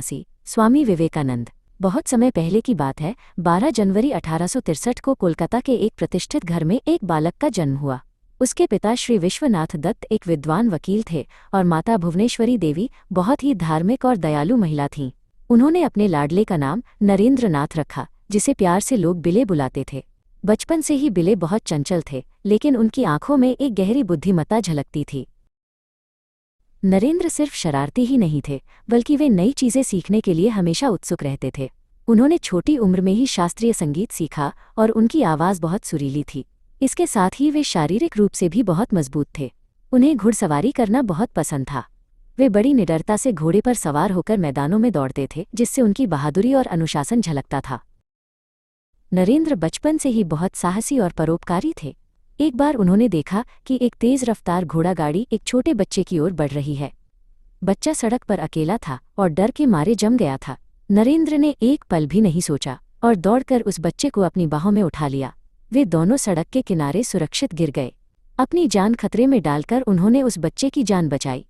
सन्यासी स्वामी विवेकानंद। बहुत समय पहले की बात है। 12 जनवरी 1863 को कोलकाता के एक प्रतिष्ठित घर में एक बालक का जन्म हुआ। उसके पिता श्री विश्वनाथ दत्त एक विद्वान वकील थे और माता भुवनेश्वरी देवी बहुत ही धार्मिक और दयालु महिला थीं। उन्होंने अपने लाडले का नाम नरेंद्र नाथ रखा, जिसे प्यार से लोग बिले बुलाते थे। बचपन से ही बिले बहुत चंचल थे, लेकिन उनकी आंखों में एक गहरी बुद्धिमत्ता झलकती थी। नरेंद्र सिर्फ शरारती ही नहीं थे, बल्कि वे नई चीजें सीखने के लिए हमेशा उत्सुक रहते थे। उन्होंने छोटी उम्र में ही शास्त्रीय संगीत सीखा और उनकी आवाज़ बहुत सुरीली थी। इसके साथ ही वे शारीरिक रूप से भी बहुत मजबूत थे। उन्हें घुड़सवारी करना बहुत पसंद था। वे बड़ी निडरता से घोड़े पर सवार होकर मैदानों में दौड़ते थे, जिससे उनकी बहादुरी और अनुशासन झलकता था। नरेंद्र बचपन से ही बहुत साहसी और परोपकारी थे। एक बार उन्होंने देखा कि एक तेज रफ्तार घोड़ा गाड़ी एक छोटे बच्चे की ओर बढ़ रही है। बच्चा सड़क पर अकेला था और डर के मारे जम गया था। नरेंद्र ने एक पल भी नहीं सोचा और दौड़कर उस बच्चे को अपनी बाहों में उठा लिया। वे दोनों सड़क के किनारे सुरक्षित गिर गए। अपनी जान खतरे में डालकर उन्होंने उस बच्चे की जान बचाई।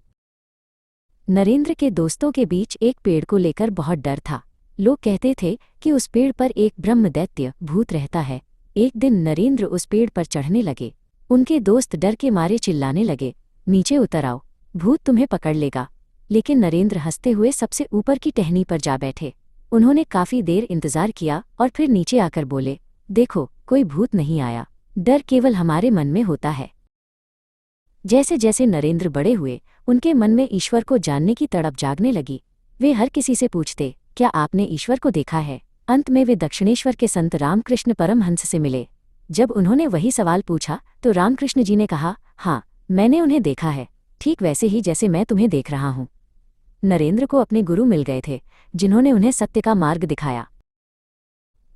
नरेंद्र के दोस्तों के बीच एक पेड़ को लेकर बहुत डर था। लोग कहते थे कि उस पेड़ पर एक ब्रह्मदैत्य भूत रहता है। एक दिन नरेंद्र उस पेड़ पर चढ़ने लगे। उनके दोस्त डर के मारे चिल्लाने लगे, नीचे उतर आओ, भूत तुम्हें पकड़ लेगा। लेकिन नरेंद्र हंसते हुए सबसे ऊपर की टहनी पर जा बैठे। उन्होंने काफी देर इंतजार किया और फिर नीचे आकर बोले, देखो, कोई भूत नहीं आया, डर केवल हमारे मन में होता है। जैसे जैसे नरेंद्र बड़े हुए, उनके मन में ईश्वर को जानने की तड़प जागने लगी। वे हर किसी से पूछते, क्या आपने ईश्वर को देखा है? अंत में वे दक्षिणेश्वर के संत रामकृष्ण परमहंस से मिले। जब उन्होंने वही सवाल पूछा तो रामकृष्ण जी ने कहा, हाँ, मैंने उन्हें देखा है, ठीक वैसे ही जैसे मैं तुम्हें देख रहा हूँ। नरेंद्र को अपने गुरु मिल गए थे, जिन्होंने उन्हें सत्य का मार्ग दिखाया।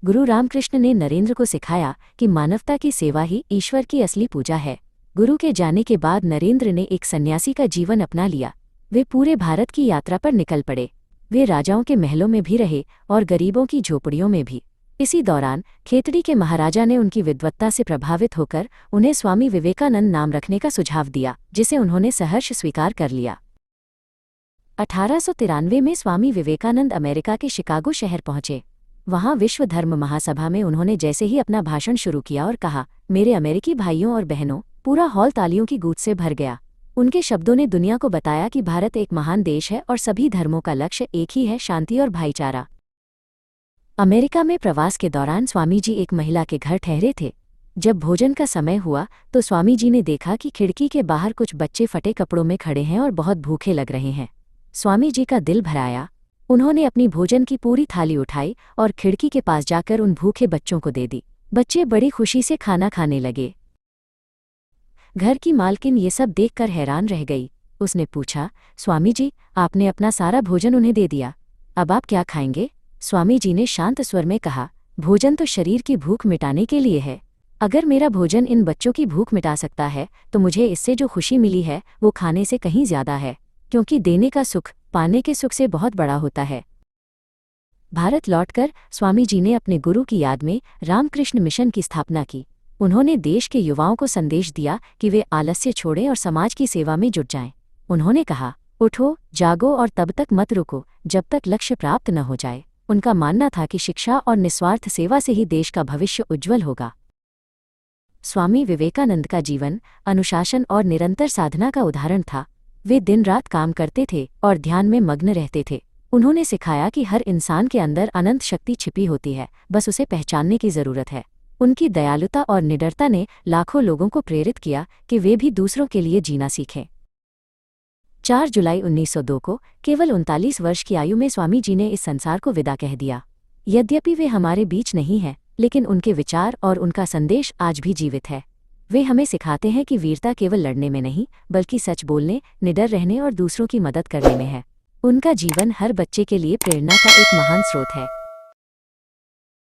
गुरु रामकृष्ण ने नरेंद्र को सिखाया कि मानवता की सेवा ही ईश्वर की असली पूजा है। गुरु के जाने के बाद नरेंद्र ने एक सन्यासी का जीवन अपना लिया। वे पूरे भारत की यात्रा पर निकल पड़े। वे राजाओं के महलों में भी रहे और गरीबों की झोपड़ियों में भी। इसी दौरान खेतड़ी के महाराजा ने उनकी विद्वत्ता से प्रभावित होकर उन्हें स्वामी विवेकानंद नाम रखने का सुझाव दिया, जिसे उन्होंने सहर्ष स्वीकार कर लिया। 1893 में स्वामी विवेकानंद अमेरिका के शिकागो शहर पहुंचे। वहां विश्व धर्म महासभा में उन्होंने जैसे ही अपना भाषण शुरू किया और कहा, मेरे अमेरिकी भाइयों और बहनों, पूरा हॉल तालियों की गूंज से भर गया। उनके शब्दों ने दुनिया को बताया कि भारत एक महान देश है और सभी धर्मों का लक्ष्य एक ही है, शांति और भाईचारा। अमेरिका में प्रवास के दौरान स्वामी जी एक महिला के घर ठहरे थे। जब भोजन का समय हुआ तो स्वामी जी ने देखा कि खिड़की के बाहर कुछ बच्चे फटे कपड़ों में खड़े हैं और बहुत भूखे लग रहे हैं। स्वामी जी का दिल भर आया। उन्होंने अपनी भोजन की पूरी थाली उठाई और खिड़की के पास जाकर उन भूखे बच्चों को दे दी। बच्चे बड़ी खुशी से खाना खाने लगे। घर की मालकिन ये सब देखकर हैरान रह गई। उसने पूछा, स्वामी जी, आपने अपना सारा भोजन उन्हें दे दिया, अब आप क्या खाएंगे? स्वामी जी ने शांत स्वर में कहा, भोजन तो शरीर की भूख मिटाने के लिए है। अगर मेरा भोजन इन बच्चों की भूख मिटा सकता है तो मुझे इससे जो खुशी मिली है वो खाने से कहीं ज्यादा है, क्योंकि देने का सुख पाने के सुख से बहुत बड़ा होता है। भारत लौटकर स्वामी जी ने अपने गुरु की याद में रामकृष्ण मिशन की स्थापना की। उन्होंने देश के युवाओं को संदेश दिया कि वे आलस्य छोड़ें और समाज की सेवा में जुट जाएं। उन्होंने कहा, उठो, जागो और तब तक मत रुको जब तक लक्ष्य प्राप्त न हो जाए। उनका मानना था कि शिक्षा और निस्वार्थ सेवा से ही देश का भविष्य उज्ज्वल होगा। स्वामी विवेकानंद का जीवन अनुशासन और निरंतर साधना का उदाहरण था। वे दिन रात काम करते थे और ध्यान में मग्न रहते थे। उन्होंने सिखाया कि हर इंसान के अंदर अनंत शक्ति छिपी होती है, बस उसे पहचानने की जरूरत है। उनकी दयालुता और निडरता ने लाखों लोगों को प्रेरित किया कि वे भी दूसरों के लिए जीना सीखें। 4 जुलाई 1902 को केवल 39 वर्ष की आयु में स्वामी जी ने इस संसार को विदा कह दिया। यद्यपि वे हमारे बीच नहीं हैं, लेकिन उनके विचार और उनका संदेश आज भी जीवित है। वे हमें सिखाते हैं कि वीरता केवल लड़ने में नहीं, बल्कि सच बोलने, निडर रहने और दूसरों की मदद करने में है। उनका जीवन हर बच्चे के लिए प्रेरणा का एक महान स्रोत है।